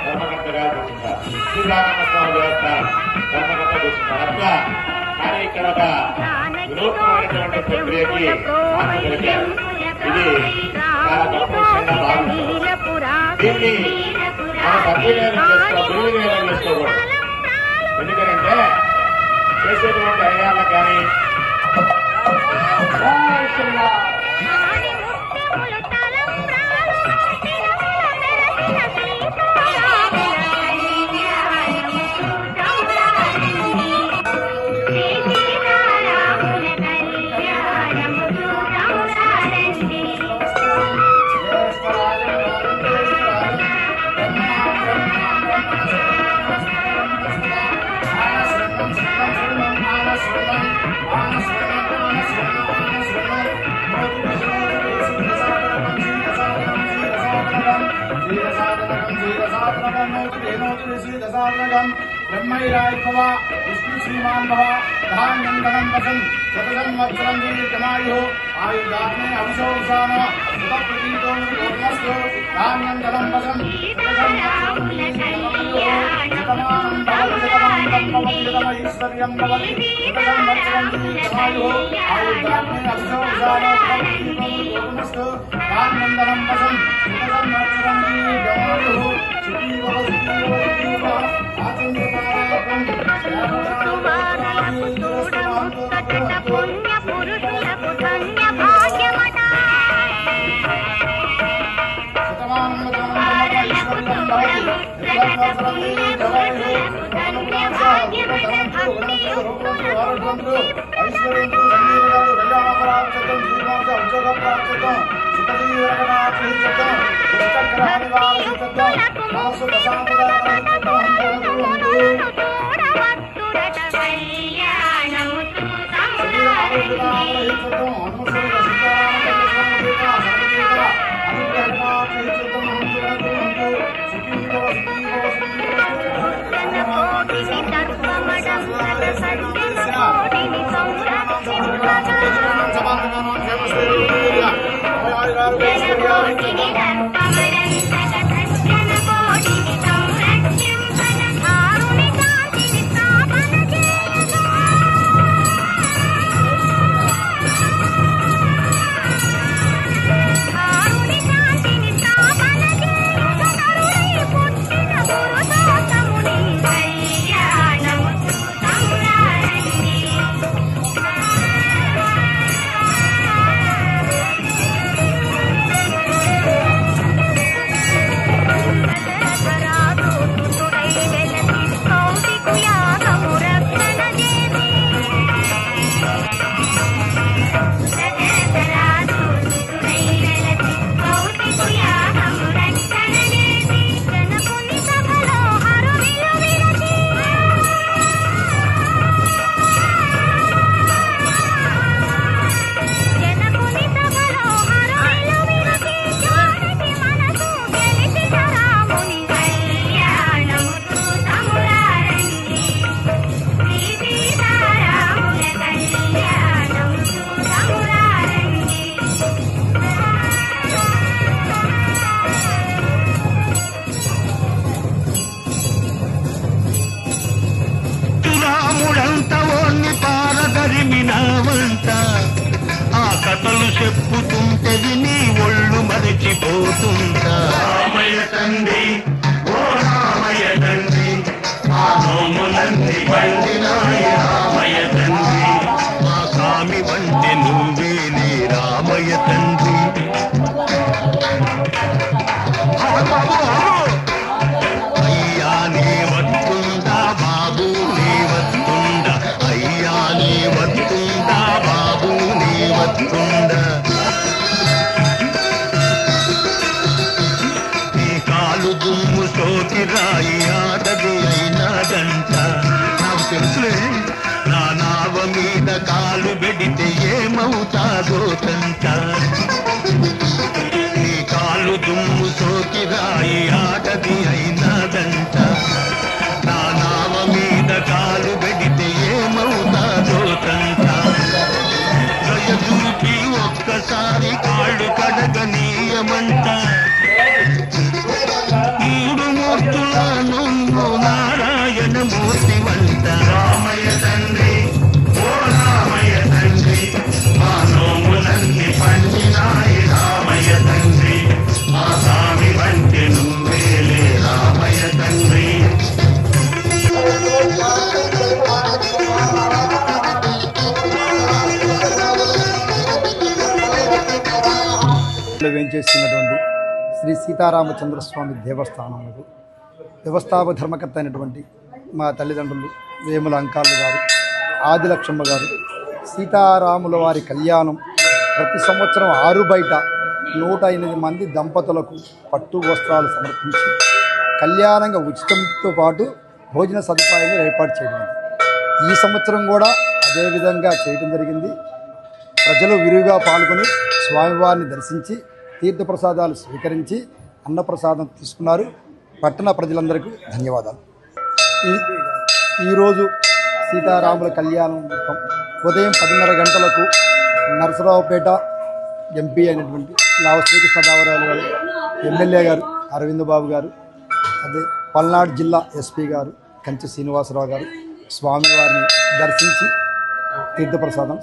ధర్మకర్తగా కూర్చుంటారు. శ్రీరామస్వామి దేవస్థానం ధర్మకర్త కూర్చుంటారు. అట్లా కానీ ఇక్కడ ఒక వినూత్నమైనటువంటి ప్రక్రియకి మార్చగలిగారు. ఇది చాలా గొప్ప విషయంగా భావిస్తారు. దీన్ని మనం దుర్వినియోగం చేసుకోకూడదు. ఎందుకంటే చేసేటువంటి అయ్యాళ్ళకు కానీ ब्रह्मैरायभव विष्णु श्रीमान भव धान्यंदनं वसन् शतसंवत्सरं दीर्घमायुः आयुर्दाने अभिषोषाम सुतप्रतीतो लोकमस्तु धान्यंदनं वसन् शतमानं भवति शतमैश्वर्यं भवति शतसंवत्सरं दीर्घमायुः आयुर्दाने अभिषोषाम सुतप्रतीतो लोकमस्तु धान्यंदनं वसन् शतसंवत्सरं दीर्घमायुः सुखी भव పుణ్య పురుషులకు ధన్య భాగ్యమట కథలు చెప్పుతుంటే విని ఒళ్ళు మరచిపోతుంటా. రామయ్య తండ్రి ఓ రామయ్య తండ్రి ఆ నోములన్నీ పండినాయ రామయ్య తండ్రి మా స్వామి వంటి నువ్వేనే రామయ్య తండ్రి. అయ్యా నీ వస్తుందా బాబు నీ వస్తుందా అయ్యా నీ వస్తుందా బాబు నీ వస్తుందా. నీ కాలు దుమ్ము సోకి రాయి ఆటది అయినాదంట. నాకు తెలుసులే నా నావ మీద కాలు పెడితే ఏమవుతాదో తంట. నీ కాలు దుమ్ము సోకి రాయి ఆటది అయినాదంట. నా నావ మీద కాలు పెడితే ఏమవుతాదో తంట. దయ చూపి ఒక్కసారి కాళ్ళు కడగనీయమంట. మూడు మూర్తులు మూర్తి వంట రామయ్య తండ్రి ఓ రామయ్య తండ్రి మా నోములన్నీ పండినాయి రామయ్య తండ్రి మా స్వామి వంటి నువ్వేలే రామయ్య తండ్రి వేంచేస్తున్నటువంటి శ్రీ సీతారామచంద్రస్వామి దేవస్థానములకు వ్యవస్థాపక ధర్మకర్త అయినటువంటి మా తల్లిదండ్రులు వేముల అంకాళ్ళు గారు, ఆదిలక్ష్మమ్మ గారు, సీతారాముల వారి కళ్యాణం ప్రతి సంవత్సరం 6 బయట 108 మంది దంపతులకు పట్టు వస్త్రాలు సమర్పించి కళ్యాణంగా ఉచితంతో పాటు భోజన సదుపాయాన్ని ఏర్పాటు చేయడం. ఈ సంవత్సరం కూడా అదేవిధంగా చేయడం జరిగింది. ప్రజలు విరివిగా పాల్గొని స్వామివారిని దర్శించి తీర్థప్రసాదాలు స్వీకరించి అన్నప్రసాదం తీసుకున్నారు. పట్టణ ప్రజలందరికీ ధన్యవాదాలు. ఈరోజు సీతారాముల కళ్యాణం ఉదయం 10:30 గంటలకు నరసరావుపేట ఎంపీ అయినటువంటి లావ శ్రీకృష్ణదేవరాయలు గారు, ఎమ్మెల్యే గారు అరవింద్ బాబు గారు, అదే పల్నాడు జిల్లా ఎస్పీ గారు కంచి శ్రీనివాసరావు గారు స్వామివారిని దర్శించి తీర్థప్రసాదం